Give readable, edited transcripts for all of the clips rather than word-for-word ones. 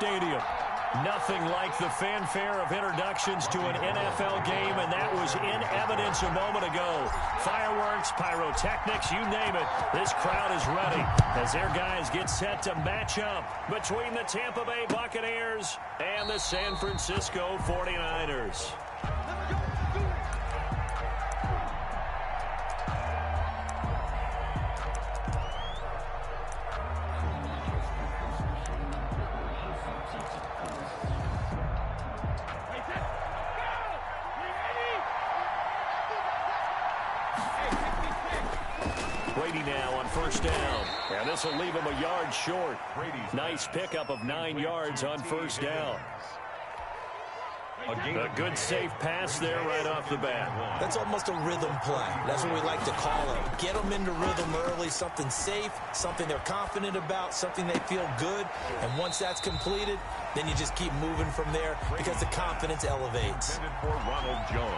stadium. Nothing like the fanfare of introductions to an NFL game, and that was in evidence a moment ago. Fireworks, pyrotechnics, you name it. This crowd is ready as their guys get set to match up between the Tampa Bay Buccaneers and the San Francisco 49ers. Brady now on first down. And this will leave him a yard short. Nice pickup of 9 yards on first down. A good safe pass there right off the bat. That's almost a rhythm play. That's what we like to call it. Get them into rhythm early, something safe, something they're confident about, something they feel good. And once that's completed, then you just keep moving from there because the confidence elevates.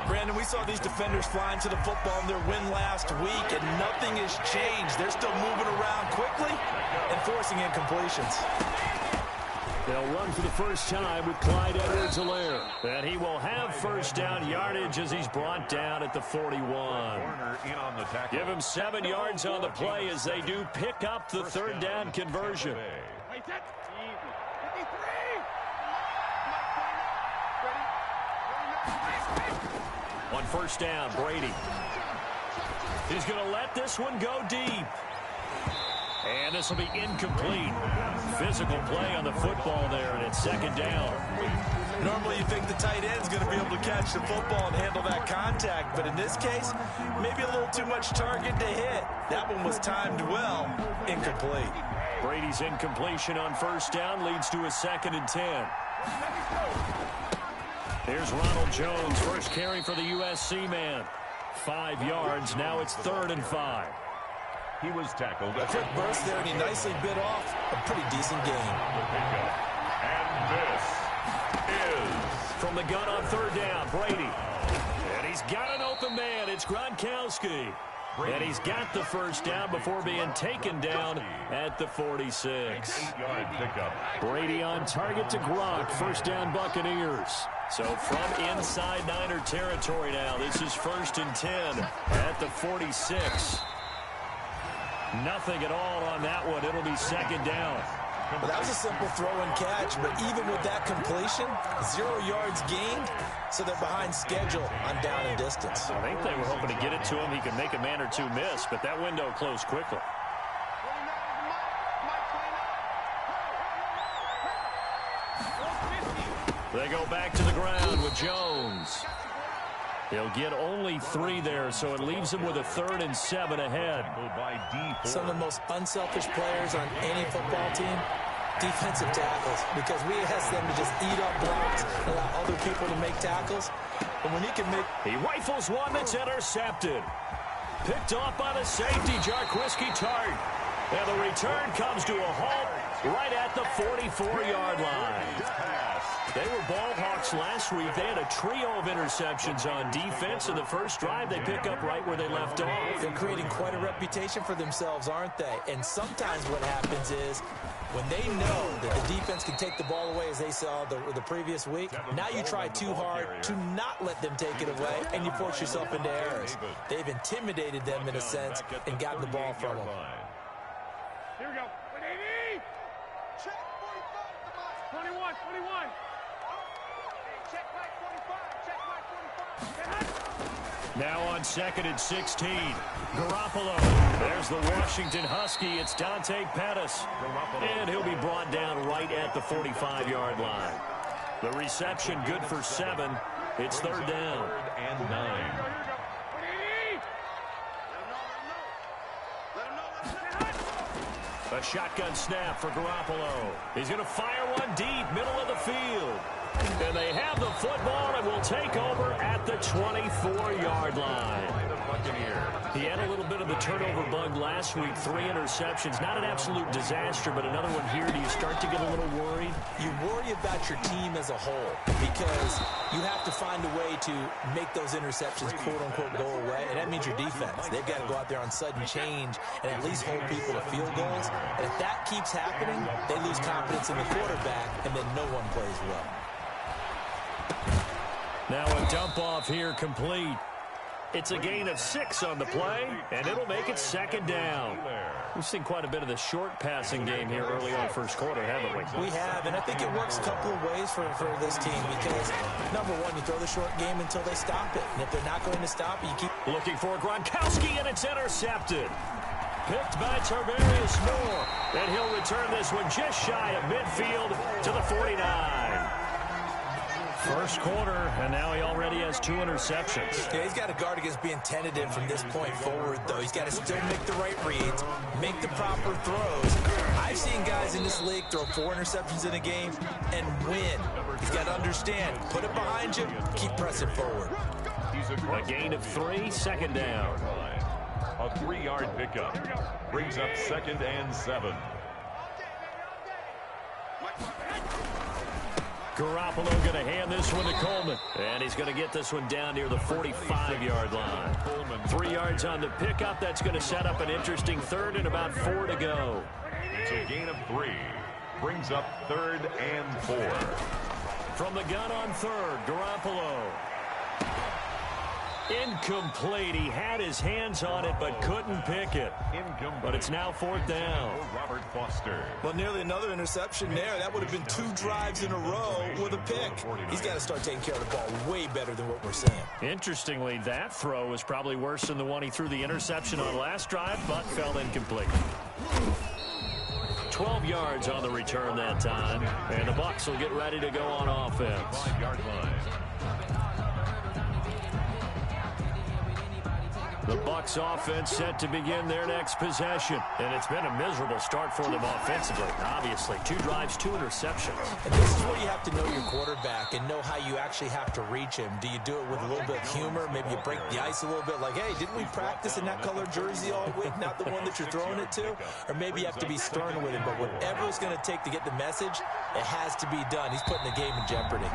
Brandon, we saw these defenders flying to the football in their win last week, and nothing has changed. They're still moving around quickly and forcing incompletions. They'll run for the first time with Clyde Edwards-Helaire. And he will have first down yardage as he's brought down at the 41. Give him 7 yards on the play as they do pick up the third down conversion. On first down, Brady. He's going to let this one go deep. And this will be incomplete. Physical play on the football there, and it's second down. Normally you think the tight end's going to be able to catch the football and handle that contact, but in this case, maybe a little too much target to hit. That one was timed well. Incomplete. Brady's incompletion on first down leads to a 2nd and 10. Here's Ronald Jones, first carry for the USC man. 5 yards, now it's 3rd and 5. He was tackled. A quick burst there, and he nicely bit off a pretty decent gain. And this is... From the gun on third down, Brady. And he's got an open man. It's Gronkowski. And he's got the first down before being taken down at the 46. 8-yard pickup. Brady on target to Gronk. First down, Buccaneers. So from inside Niner territory now, this is 1st and 10 at the 46. Nothing at all on that one. It'll be 2nd down. Well, that was a simple throw and catch, but even with that completion, 0 yards gained, so they're behind schedule on down and distance. I think they were hoping to get it to him. He could make a man or two miss, but that window closed quickly. They go back to the ground with Jones. He'll get only 3 there, so it leaves him with a 3rd and 7 ahead. Some of the most unselfish players on any football team, defensive tackles, because we ask them to just eat up blocks, allow other people to make tackles. And when he can make... He rifles one that's intercepted. Picked off by the safety, Jarquiski Tart. And the return comes to a halt right at the 44-yard line. They were ball hawks last week. They had a trio of interceptions on defense. In the first drive, they pick up right where they left off. They're creating quite a reputation for themselves, aren't they? And sometimes what happens is when they know that the defense can take the ball away, as they saw the previous week, now you try too hard to not let them take it away, and you force yourself into errors. They've intimidated them in a sense and gotten the ball from them. Here we go. 180. Check 45. 21. 21. Check back 45. Now on 2nd and 16. Garoppolo. There's the Washington Husky. It's Dante Pettis. And he'll be brought down right at the 45-yard line. The reception good for 7. It's 3rd down. 3rd and 9. A shotgun snap for Garoppolo. He's going to fire one deep, middle of the field. And they have the football and will take over at the 24-yard line. He had a little bit of the turnover bug last week, 3 interceptions. Not an absolute disaster, but another one here. Do you start to get a little worried? You worry worry about your team as a whole because you have to find a way to make those interceptions, quote-unquote, go away, and that means your defense. They've got to go out there on sudden change and at least hold people to field goals. And if that keeps happening, they lose confidence in the quarterback, and then no one plays well. Now a dump-off here complete. It's a gain of 6 on the play, and it'll make it second down. We've seen quite a bit of the short passing game here early on first quarter, haven't we? We have, and I think it works a couple of ways for this team because, number one, you throw the short game until they stop it. And if they're not going to stop it, you keep looking for Gronkowski, and it's intercepted. Picked by Tarvarius Moore, and he'll return this one just shy of midfield to the 49. First quarter, and now he already has 2 interceptions. Yeah, he's got to guard against being tentative from this point forward, though. He's got to still make the right reads, make the proper throws. I've seen guys in this league throw 4 interceptions in a game and win. He's got to understand, put it behind you, keep pressing forward. A gain of 3, second down. A 3-yard pickup brings up 2nd and 7. Garoppolo going to hand this one to Coleman. And he's going to get this one down near the 45-yard line. 3 yards on the pickup. That's going to set up an interesting third and about 4 to go. It's a gain of 3. Brings up 3rd and 4. From the gun on third, Garoppolo. Incomplete. He had his hands on it but couldn't pick it. But it's now 4th down. Robert Foster. Well, nearly another interception there. That would have been 2 drives in a row with a pick. He's got to start taking care of the ball way better than what we're seeing. Interestingly, that throw was probably worse than the one he threw the interception on last drive, but fell incomplete. 12 yards on the return that time, and the Bucs will get ready to go on offense. 5-yard line. The Bucs offense set to begin their next possession. And it's been a miserable start for them offensively. Obviously, 2 drives, 2 interceptions. And this is where you have to know your quarterback and know how you actually have to reach him. Do you do it with a little bit of humor? Maybe you break the ice a little bit like, hey, didn't we practice in that color jersey all week? Not the one that you're throwing it to? Or maybe you have to be stern with him. But whatever it's going to take to get the message, it has to be done. He's putting the game in jeopardy.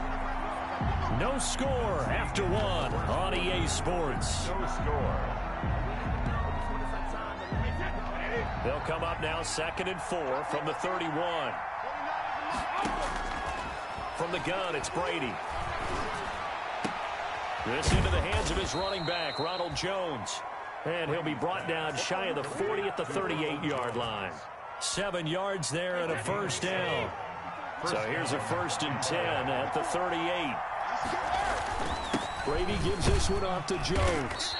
No score after 1 on EA Sports. No score. They'll come up now 2nd and 4 from the 31. From the gun, it's Brady. This into the hands of his running back, Ronald Jones. And he'll be brought down shy of the 40 at the 38-yard line. 7 yards there and a first down. So here's a 1st and 10 at the 38. Brady gives this one off to Jones.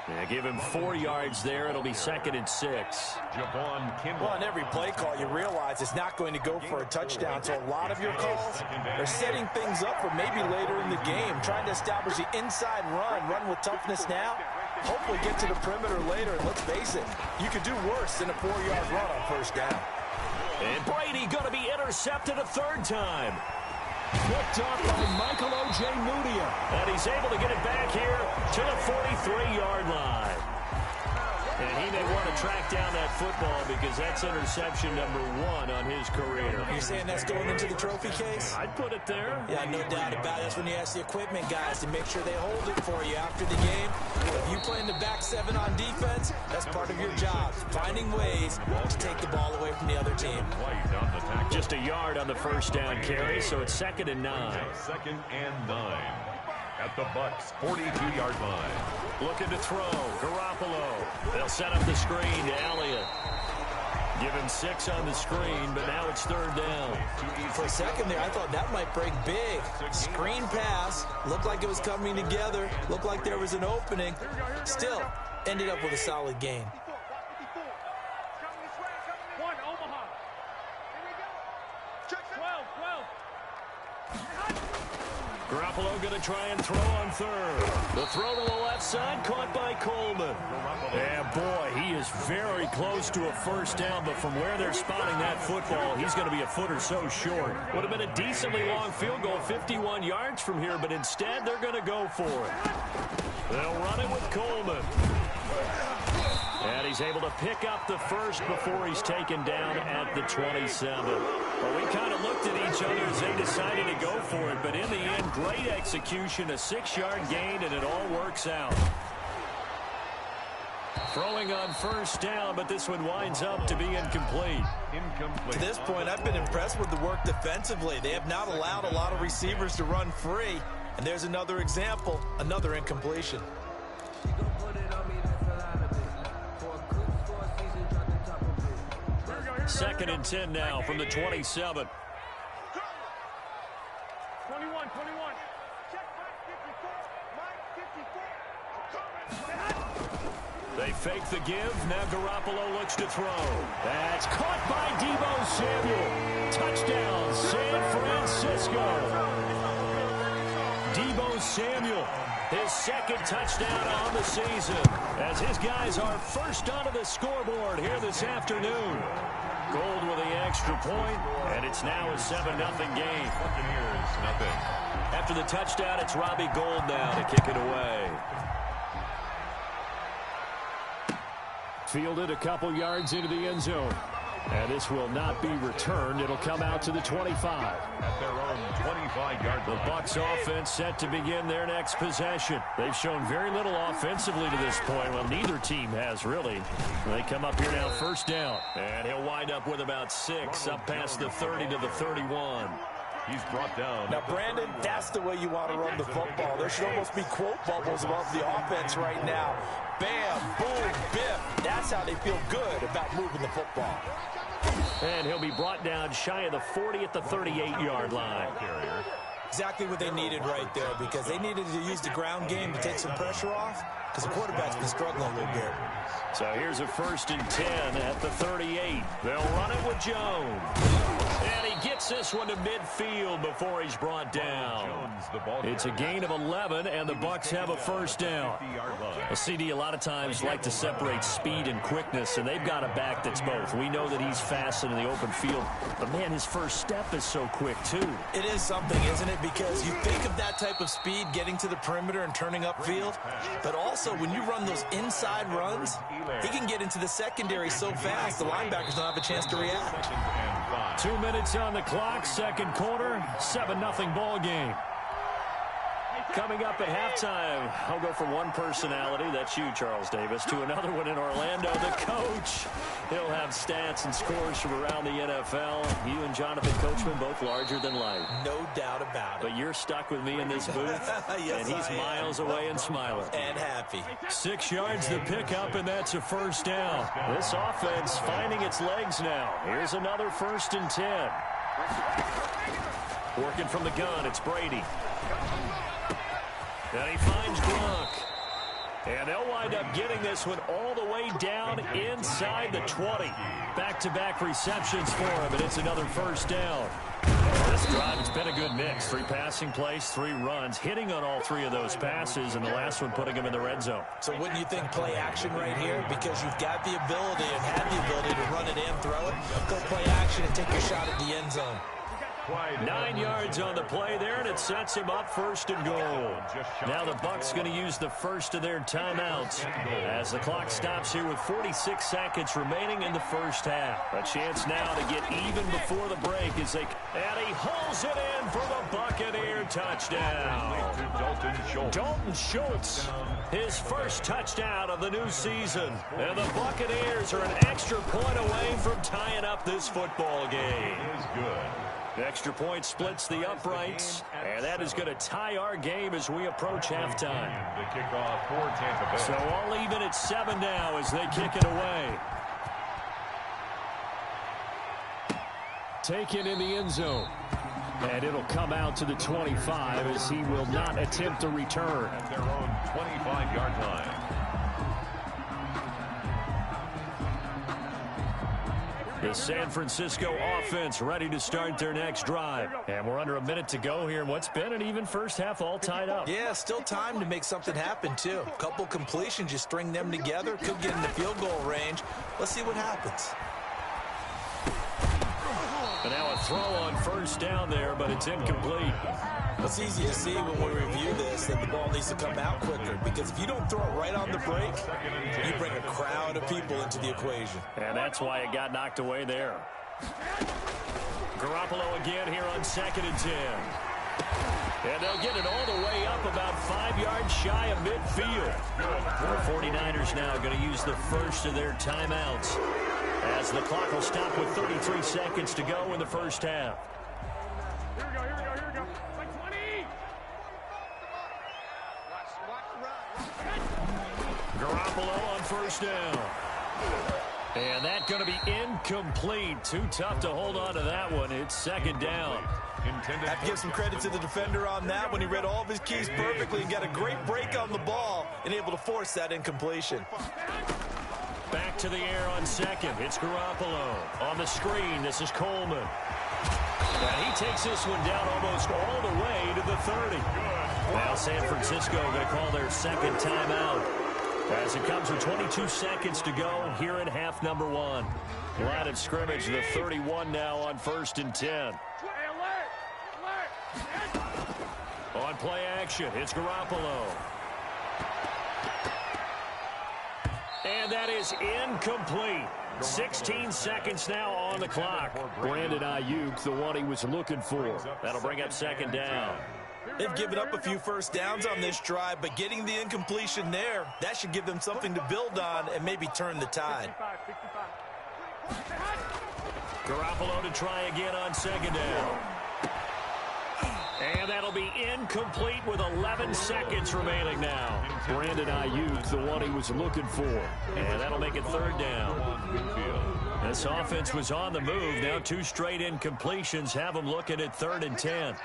Yeah, give him 4 yards there. It'll be 2nd and 6. Well, on every play call, you realize it's not going to go for a touchdown. So a lot of your calls are setting things up for maybe later in the game, trying to establish the inside run with toughness now, hopefully get to the perimeter later. And let's face it, you could do worse than a 4-yard run on first down. And Brady going to be intercepted a 3rd time. Picked up by Michael O.J. Mudia. And he's able to get it back here to the 43-yard line. And he may want to track down that football because that's interception number 1 on his career. You're saying that's going into the trophy case? I'd put it there. Yeah, no doubt about it. That's when you ask the equipment guys to make sure they hold it for you after the game. If you play in the back 7 on defense, that's part of your job. Finding ways to take the ball away from the other team. Just a yard on the first down carry, so it's 2nd and 9. 2nd and 9. At the Bucs' 42-yard line. Looking to throw. Garoppolo. They'll set up the screen to Elliott. Give him 6 on the screen, but now it's 3rd down. For a second there, I thought that might break big. Screen pass. Looked like it was coming together. Looked like there was an opening. Still, ended up with a solid gain. Garoppolo going to try and throw on 3rd. The throw to the left side, caught by Coleman. And boy, he is very close to a first down, but from where they're spotting that football, he's going to be a foot or so short. Would have been a decently long field goal, 51 yards from here, but instead they're going to go for it. They'll run it with Coleman. And he's able to pick up the first before he's taken down at the 27. Well, we kind of looked at each decided to go for it, but in the end, great execution, a 6-yard gain, and it all works out. Throwing on first down, but this one winds up to be incomplete. To this point, I've been impressed with the work defensively. They have not allowed a lot of receivers to run free. And there's another example, another incompletion. Second and 10 now from the 27. 21. They fake the give. Now Garoppolo looks to throw. That's caught by Deebo Samuel. Touchdown, San Francisco. Deebo Samuel, his second touchdown on the season, as his guys are first onto the scoreboard here this afternoon. Gold with the extra point, and it's now a 7-0 game. After the touchdown, it's Robbie Gould now to kick it away. Fielded a couple yards into the end zone. And this will not be returned. It'll come out to the 25. At their own 25-yard line. The Bucs offense set to begin their next possession. They've shown very little offensively to this point. Well, neither team has really. They come up here now first down. And he'll wind up with about 6 up past the 30 to the 31. He's brought down. Now, Brandon, that's the way you want to run the football. There should almost be quote bubbles above the offense right now. Bam, boom, biff. That's how they feel good about moving the football. And he'll be brought down shy of the 40 at the 38-yard line. Exactly what they needed right there, because they needed to use the ground game to take some pressure off, because the quarterback's been struggling a little bit. So here's a 1st and 10 at the 38. They'll run it with Jones. And he gets this one to midfield before he's brought down. It's a gain of 11, and the Bucs have a first down. A CD a lot of times like to separate speed and quickness, and they've got a back that's both. We know that he's fast in the open field, but man, his first step is so quick too. It is something, isn't it? Because you think of that type of speed getting to the perimeter and turning upfield, but also when you run those inside runs, he can get into the secondary so fast the linebackers don't have a chance to react. 2 minutes on the clock, second quarter, 7-0 ball game. Coming up at halftime, I'll go from one personality, that's you, Charles Davis, to another one in Orlando, the coach. He'll have stats and scores from around the NFL. You and Jonathan Coachman, both larger than life. No doubt about it. But you're stuck with me in this booth, yes, and he's miles away and smiling. And happy. 6 yards to pick up, and that's a first down. This offense finding its legs now. Here's another 1st and 10. Working from the gun, it's Brady. And he finds Gronk. And they'll wind up getting this one all the way down inside the 20. Back-to-back receptions for him, and it's another first down. This drive, it's been a good mix. 3 passing plays, 3 runs, hitting on all 3 of those passes, and the last one putting him in the red zone. So wouldn't you think play action right here? Because you've got the ability and had the ability to run it and throw it. Go play action and take your shot at the end zone. 9 yards on the play there, and it sets him up 1st and goal. Now the Bucs going to use the first of their timeouts as the clock stops here with 46 seconds remaining in the first half. A chance now to get even before the break as they... And he hauls it in for the Buccaneer touchdown. Dalton Schultz, his first touchdown of the new season. And the Buccaneers are an extra point away from tying up this football game. The extra point splits the uprights, and that is going to tie our game as we approach halftime. The kickoff for Tampa Bay. So all even at 7 now as they kick it away. Taken in the end zone. And it'll come out to the 25 as he will not attempt a return. At their own 25-yard line. The San Francisco offense ready to start their next drive. And we're under a minute to go here in what's been an even first half all tied up. Yeah, still time to make something happen, too. A couple completions, you string them together, could get in the field goal range. Let's see what happens. And now a throw on first down there, but it's incomplete. It's easy to see when we review this that the ball needs to come out quicker, because if you don't throw it right on the break, you bring a crowd of people into the equation. And that's why it got knocked away there. Garoppolo again here on 2nd and 10. And they'll get it all the way up about 5 yards shy of midfield. The 49ers now going to use the first of their timeouts as the clock will stop with 33 seconds to go in the first half. Here we go. Like 20. Garoppolo on first down. And that's going to be incomplete. Too tough to hold on to that one. It's 2nd down. I have to give some credit to the defender on that when he read all of his keys perfectly and got a great break on the ball and able to force that incompletion. Back to the air on 2nd. It's Garoppolo. On the screen, this is Coleman. And he takes this one down almost all the way to the 30. Now San Francisco going to call their 2nd timeout as it comes with 22 seconds to go here in half number 1. Line of scrimmage, the 31 now on 1st and 10. On play action, it's Garoppolo. And that is incomplete. 16 seconds now on the clock. Brandon Ayuk, the one he was looking for. That'll bring up 2nd down. They've given up a few first downs on this drive, but getting the incompletion there, that should give them something to build on and maybe turn the tide. Garoppolo to try again on 2nd down. And that'll be incomplete with 11 seconds remaining now. Brandon Ayuk, the one he was looking for. And that'll make it 3rd down. This offense was on the move. Now 2 straight incompletions have them looking at 3rd and 10.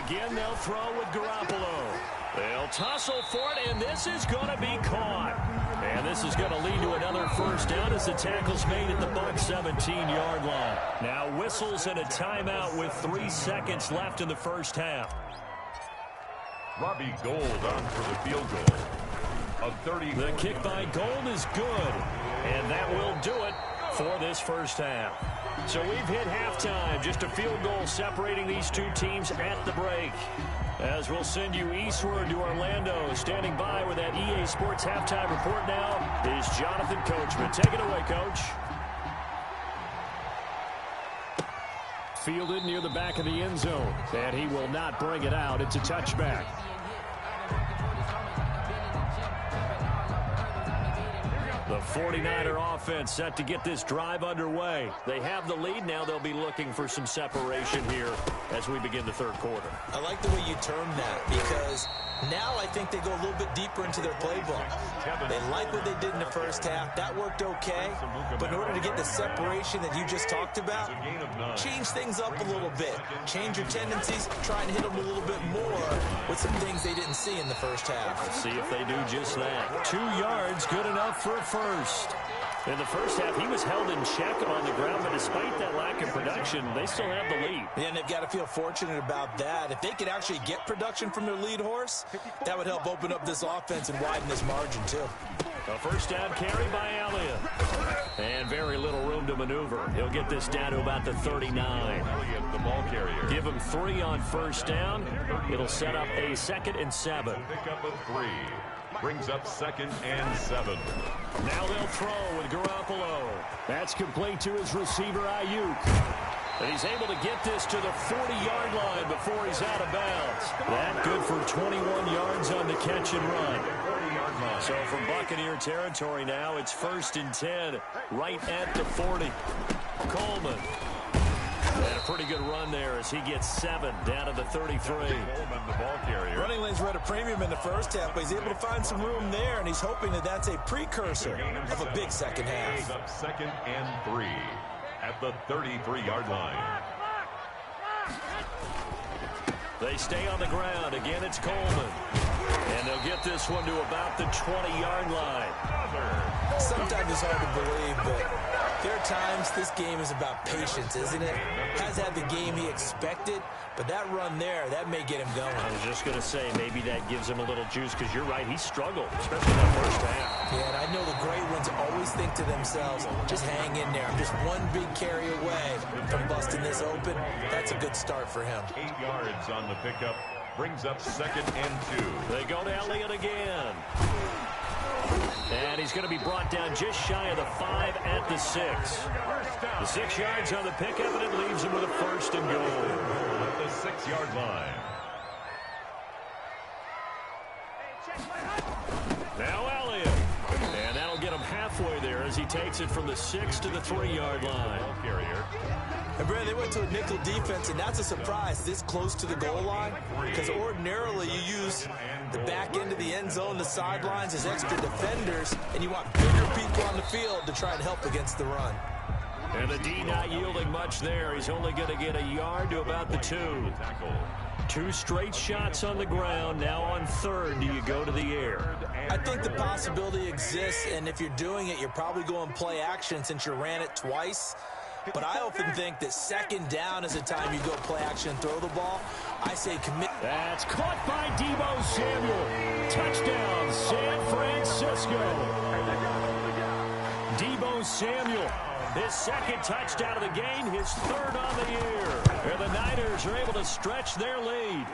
Again, they'll throw with Garoppolo. They'll tussle for it, and this is going to be caught. And this is going to lead to another first down as the tackle's made at the Bucs 17-yard line. Now whistles and a timeout with 3 seconds left in the first half. Robbie Gould on for the field goal. A 30. The kick by Gould is good, and that will do it for this first half. So we've hit halftime. Just a field goal separating these two teams at the break. As we'll send you eastward to Orlando. Standing by with that EA Sports halftime report now is Jonathan Coachman. Take it away, Coach. Fielded near the back of the end zone. And he will not bring it out. It's a touchback. The 49er offense set to get this drive underway. They have the lead. Now they'll be looking for some separation here as we begin the 3rd quarter. I like the way you termed that because now I think they go a little bit deeper into their playbook. They like what they did in the first half. That worked okay. But in order to get the separation that you just talked about, change things up a little bit. Change your tendencies. Try and hit them a little bit more with some things they didn't see in the first half. Let's see if they do just that. 2 yards, good enough for a first. In the first half, he was held in check on the ground, but despite that lack of production, they still have the lead. Yeah, and they've got to feel fortunate about that. If they could actually get production from their lead horse, that would help open up this offense and widen this margin, too. A first down carry by Elliott. And very little room to maneuver. He'll get this down to about the 39. Elliott, the ball carrier. Give him 3 on first down. It'll set up a 2nd and 7. Pick up a 3. Brings up 2nd and 7. Now they'll throw with Garoppolo. That's complete to his receiver, Ayuk. And he's able to get this to the 40-yard line before he's out of bounds. That good for 21 yards on the catch and run. 40-yard line. So from Buccaneer territory now, it's 1st and 10, right at the 40. Coleman. And a pretty good run there as he gets 7 down to the 33. Coleman, the ball carrier. Running lanes were at a premium in the first half, but he's able to find some room there, and he's hoping that that's a precursor of a big second half. Up 2nd and 3 at the 33-yard line. They stay on the ground. Again, it's Coleman. And they'll get this one to about the 20-yard line. Sometimes it's hard to believe, but there are times this game is about patience, isn't it? Has had the game he expected, but that run there, that may get him going. I was just going to say, maybe that gives him a little juice, because you're right, he struggled, especially that first half. Yeah, and I know the great ones always think to themselves, just hang in there. I'm just one big carry away from busting this open. That's a good start for him. 8 yards on the pickup. Brings up 2nd and 2. They go to Elliott again. And he's going to be brought down just shy of the 5 at the 6. The 6 yards on the pickup, and it leaves him with a 1st and goal. At the 6-yard line. Now Elliott. And that'll get him halfway there as he takes it from the 6 to the 3-yard line. And Brad, they went to a nickel defense, and that's a surprise this close to the goal line, because ordinarily you use the back end of the end zone, the sidelines as extra defenders, and you want bigger people on the field to try and help against the run. And the D not yielding much there. He's only going to get a yard to about the 2. 2 straight shots on the ground. Now on 3rd, do you go to the air? I think the possibility exists, and if you're doing it, you're probably going play action since you ran it twice. But I often think that 2nd down is a time you go play action and throw the ball. I say commit. That's caught by Deebo Samuel. Touchdown, San Francisco. Deebo Samuel, his 2nd touchdown of the game, his 3rd on the year. And the Niners are able to stretch their lead.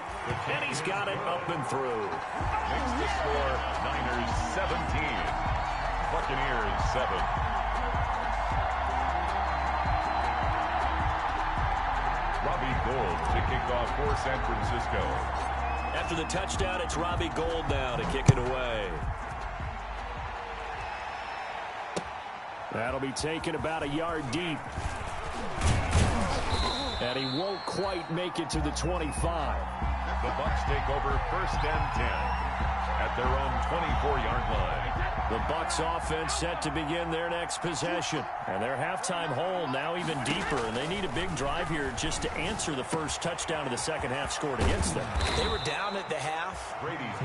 And he's got it up and through. Makes the score Niners 17. Buccaneers 7. Robbie Gould to kick off for San Francisco. After the touchdown, it's Robbie Gould now to kick it away. That'll be taken about a yard deep. And he won't quite make it to the 25. The Bucs take over 1st and 10 at their own 24-yard line. The Bucs offense set to begin their next possession. And their halftime hole now even deeper. And they need a big drive here just to answer the first touchdown of the second half scored against them. They were down at the half.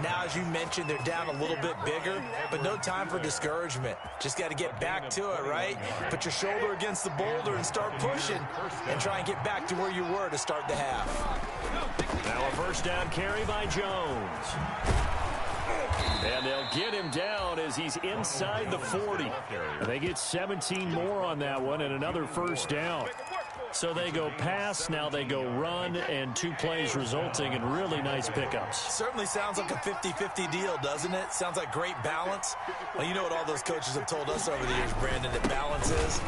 Now, as you mentioned, they're down a little bit bigger. But no time for discouragement. Just got to get back to it, right? Put your shoulder against the boulder and start pushing. And try and get back to where you were to start the half. Now a 1st down carry by Jones. And they'll get him down as he's inside the 40. And they get 17 more on that one and another 1st down. So they go pass, now they go run, and 2 plays resulting in really nice pickups. Certainly sounds like a 50-50 deal, doesn't it? Sounds like great balance. Well, you know what all those coaches have told us over the years, Brandon, that balance is?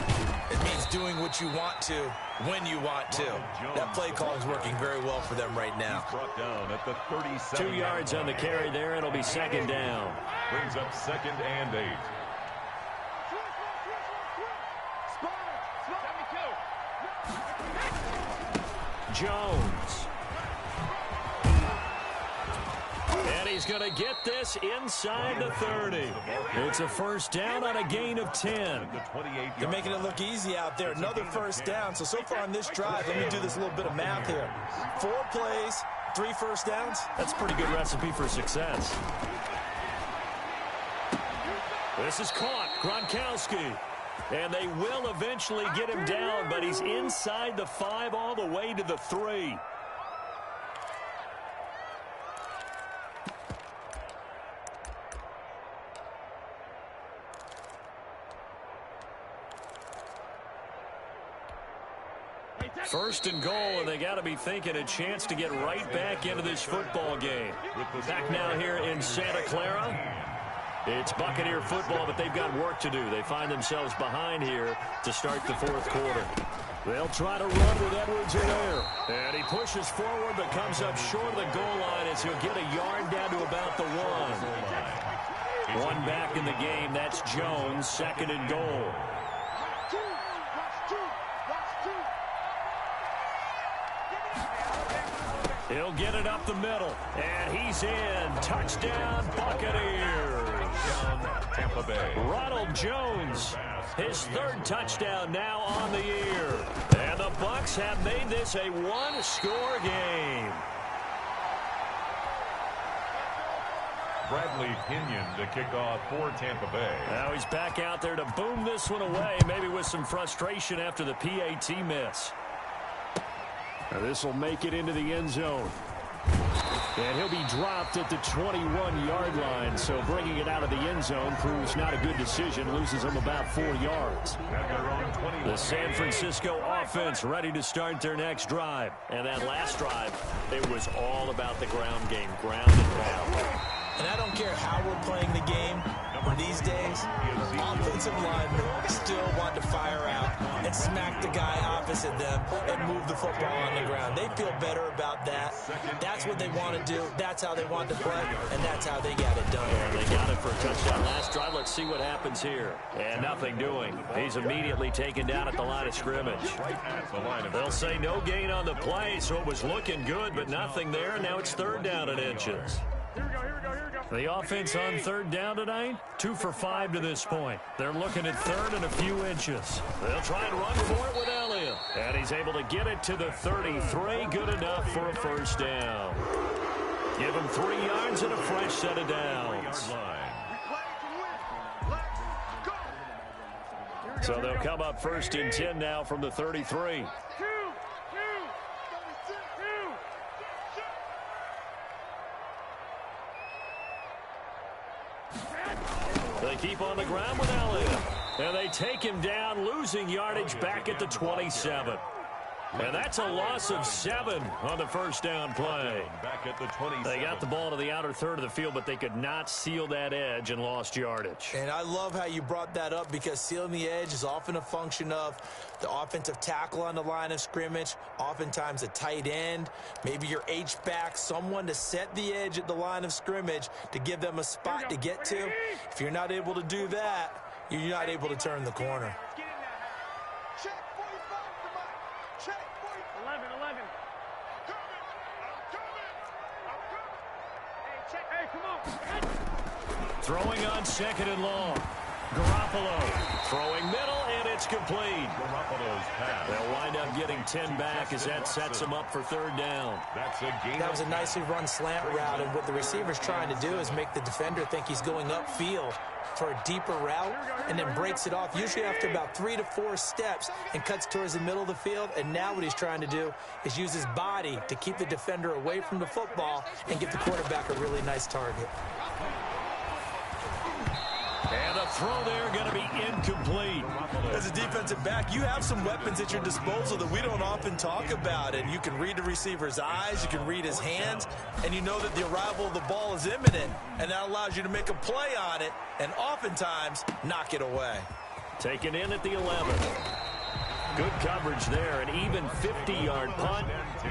It means doing what you want to when you want to. That play calling is working very well for them right now. Brought down at the 37. 2 yards on the carry there. It'll be 2nd down. Brings up 2nd and 8. Jones. And he's going to get this inside the 30. It's a 1st down on a gain of 10. They're making it look easy out there. Another 1st down. So far on this drive, let me do this little bit of math here. 4 plays, 3 1st downs. That's a pretty good recipe for success. This is caught. Gronkowski. And they will eventually get him down, but he's inside the 5 all the way to the 3. First and goal, and they got to be thinking a chance to get right back into this football game. Back now here in Santa Clara. It's Buccaneer football, but they've got work to do. They find themselves behind here to start the 4th quarter. They'll try to run with Edwards in there. And he pushes forward, but comes up short of the goal line as he'll get a yard down to about the 1. 1 back in the game. That's Jones, 2nd and goal. He'll get it up the middle, and he's in. Touchdown, Buccaneers. Tampa Bay. Ronald Jones, his 3rd touchdown now on the year. And the Bucs have made this a 1-score game. Bradley Pinion to kick off for Tampa Bay. Now he's back out there to boom this one away, maybe with some frustration after the PAT miss. This will make it into the end zone. And he'll be dropped at the 21-yard line, so bringing it out of the end zone proves not a good decision, loses him about 4 yards. The San Francisco offense ready to start their next drive. And that last drive, it was all about the ground game, ground and pound. And I don't care how we're playing the game, And these days, offensive linemen still want to fire out and smack the guy opposite them and move the football on the ground. They feel better about that. That's what they want to do. That's how they want to play, and that's how they got it done. And they got it for a touchdown last drive. Let's see what happens here. And nothing doing. He's immediately taken down at the line of scrimmage. They'll say no gain on the play, so it was looking good, but nothing there. Now it's third down and inches. The offense on third down tonight, 2 for 5 to this point. They're looking at third and a few inches. They'll try and run for it with Elliott. And he's able to get it to the 33. Good enough for a first down. Give him 3 yards and a fresh set of downs. So they'll come up first and 10 now from the 33. They keep on the ground with Elliott. And they take him down, losing yardage back at the 27. And that's a loss of 7 on the first down play. Back at the 27. They got the ball to the outer third of the field, but they could not seal that edge and lost yardage. And I love how you brought that up, because sealing the edge is often a function of the offensive tackle on the line of scrimmage, oftentimes a tight end, maybe your H-back, someone to set the edge at the line of scrimmage to give them a spot to get to. If you're not able to do that, you're not able to turn the corner. 11. Hey, come on. Throwing on second and long. Garoppolo throwing middle, and it's complete. Garoppolo's pass. They'll wind up getting 10 back as that sets them up for third down. That's a gain. That was a nicely run slant route, and what the receiver's trying to do is make the defender think he's going upfield for a deeper route, and then breaks it off, usually after about 3 to 4 steps, and cuts towards the middle of the field. And now what he's trying to do is use his body to keep the defender away from the football and give the quarterback a really nice target. And the throw there going to be incomplete. As a defensive back, you have some weapons at your disposal that we don't often talk about. And you can read the receiver's eyes, you can read his hands, and you know that the arrival of the ball is imminent. And that allows you to make a play on it and oftentimes knock it away. Taken in at the 11. Good coverage there. An even 50-yard punt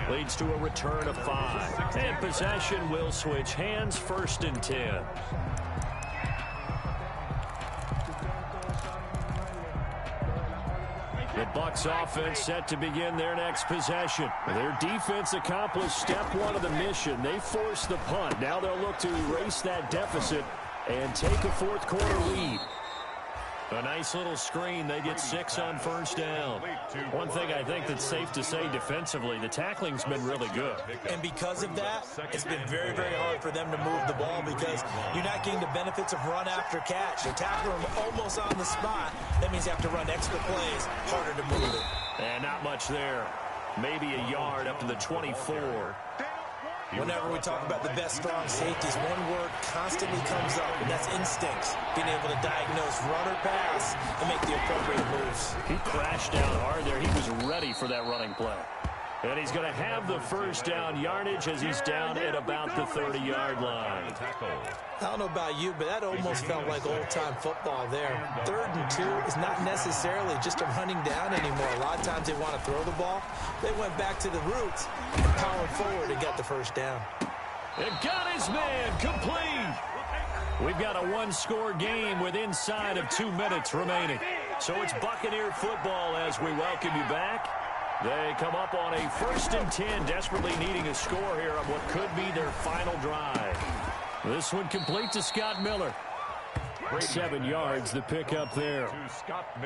leads to a return of 5. And possession will switch hands, first and 10. The Bucs offense set to begin their next possession. Their defense accomplished step 1 of the mission. They forced the punt. Now they'll look to erase that deficit and take a fourth quarter lead. A nice little screen. They get 6 on first down. One thing I think that's safe to say defensively, the tackling's been really good. And because of that, it's been very, very hard for them to move the ball, because you're not getting the benefits of run after catch. You're tackling them almost on the spot. That means you have to run extra plays, harder to move it. And not much there. Maybe a yard up to the 24. Whenever we talk about the best strong safeties, one word constantly comes up, and that's instincts. Being able to diagnose run or pass and make the appropriate moves. He crashed down hard there. He was ready for that running play. And he's going to have the first down yardage as he's down at about the 30-yard line. I don't know about you, but that almost felt like old-time football there. 3rd and 2 is not necessarily just a running down anymore. A lot of times they want to throw the ball. They went back to the roots and powered forward and got the first down. And got his man complete. We've got a 1-score game with inside of 2 minutes remaining. So it's Buccaneer football as we welcome you back. They come up on a 1st and 10, desperately needing a score here on what could be their final drive. This one complete to Scott Miller. 7 yards, the pickup there.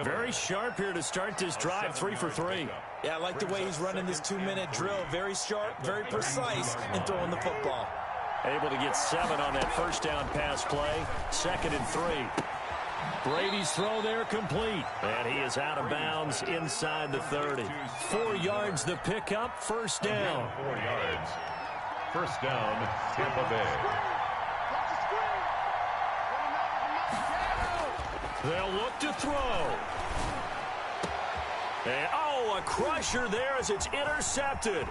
Very sharp here to start this drive, 3 for 3. Yeah, I like the way he's running this 2-minute drill. Very sharp, very precise in throwing the football. Able to get 7 on that first down pass play. 2nd and 3. Brady's throw there complete. And he is out of bounds inside the 30. 4 yards the pickup, first down. 4 yards. First down, Tampa Bay. They'll look to throw. And, a crusher there as it's intercepted.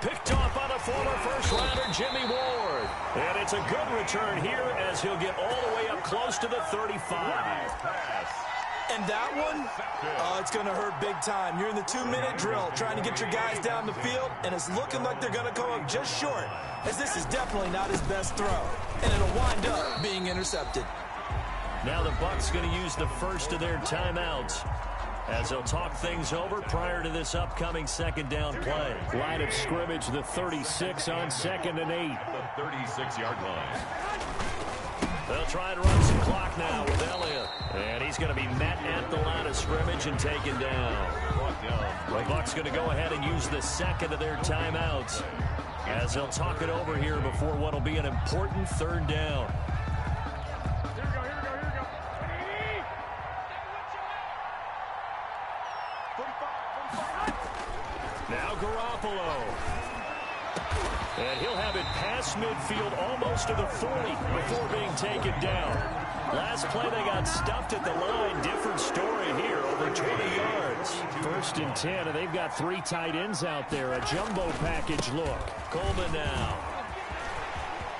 Picked off by the former first-rounder Jimmy Ward. And it's a good return here as he'll get all the way up close to the 35. And that one, it's going to hurt big time. You're in the 2-minute drill trying to get your guys down the field, and it's looking like they're going to come up just short, as this is definitely not his best throw. And it'll wind up being intercepted. Now the Bucs going to use the first of their timeouts as they'll talk things over prior to this upcoming second down play. Line of scrimmage, the 36 on 2nd and 8. The 36-yard line. They'll try to run some clock now with Elliott. And he's going to be met at the line of scrimmage and taken down. The Bucs going to go ahead and use the second of their timeouts as they'll talk it over here before what will be an important third down. Now Garoppolo. And he'll have it past midfield almost to the 40 before being taken down. Last play they got stuffed at the line. Different story here, over 20 yards. 1st and 10, and they've got 3 tight ends out there. A jumbo package look. Coleman now.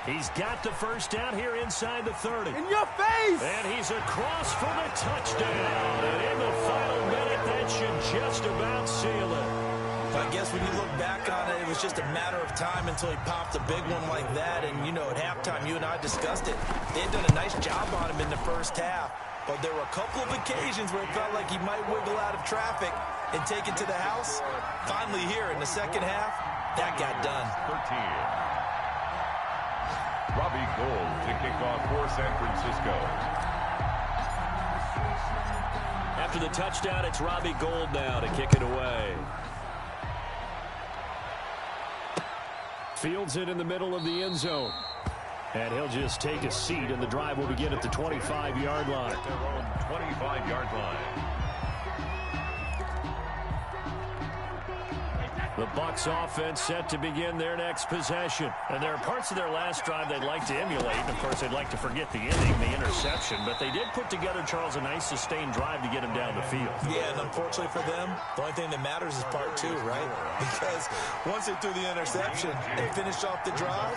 He's got the first down here inside the 30. In your face! And he's across for the touchdown. And in the final minute, that should just about seal it. I guess when you look back on it, it was just a matter of time until he popped a big one like that. And, you know, at halftime, you and I discussed it. They had done a nice job on him in the first half. But there were a couple of occasions where it felt like he might wiggle out of traffic and take it to the house. Finally here in the second half, that got done. 13. Robbie Gould to kick off for San Francisco. After the touchdown, it's Robbie Gould now to kick it away. Fields it in the middle of the end zone. And he'll just take a seat, and the drive will begin at the 25-yard line. At their own 25-yard line. The Bucs offense set to begin their next possession. And there are parts of their last drive they'd like to emulate. And, of course, they'd like to forget the ending, the interception. But they did put together, Charles, a nice sustained drive to get him down the field. Yeah, and unfortunately for them, the only thing that matters is part 2, right? Because once they threw the interception and finished off the drive,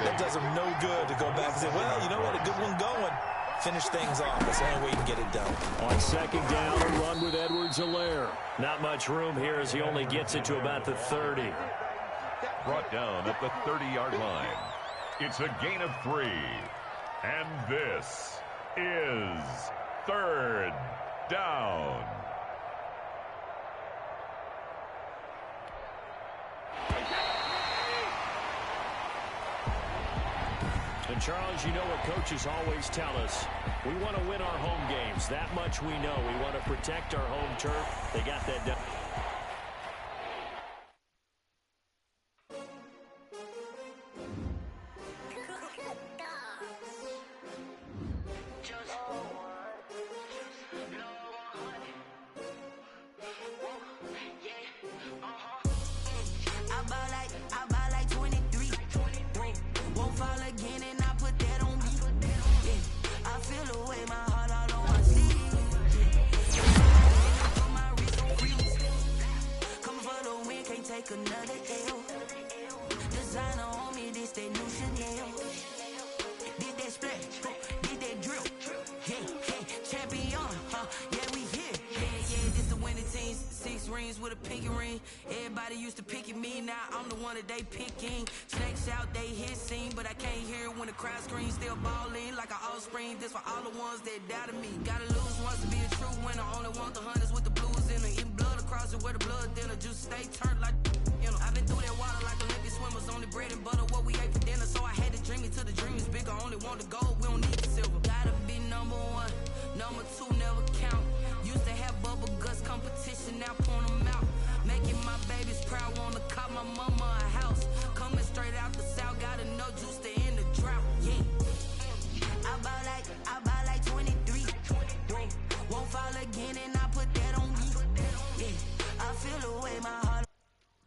that does them no good to go back and say, well, you know what, a good one going. Finish things off. That's the only way you can get it done. On second down, a run with Edwards-Helaire. Not much room here as he only gets it to about the 30. Brought down at the 30-yard line. It's a gain of 3. And this is third down. And, Charles, you know what coaches always tell us. We want to win our home games. That much we know. We want to protect our home turf. They got that done. With a pinky ring, everybody used to pick at me. Now I'm the one that they picking. Snakes out, they hit scene, but I can't hear it when the crowd screams. Still balling like an offspring. This for all the ones that doubted me. Gotta lose once to be a true winner. Only want the hunters with the blues in it. Eating blood across it where the blood dinner. Juice stay turned like, you know. I've been through that water like Olympic swimmers. Only bread and butter what we ate for dinner. So I had to dream it till the dream is bigger. Only want the gold, we don't need the silver. Gotta be number 1, number 2 never count. Used to have bubble guts competition, now point them out. Making my babies proud, wanna call my mama a house.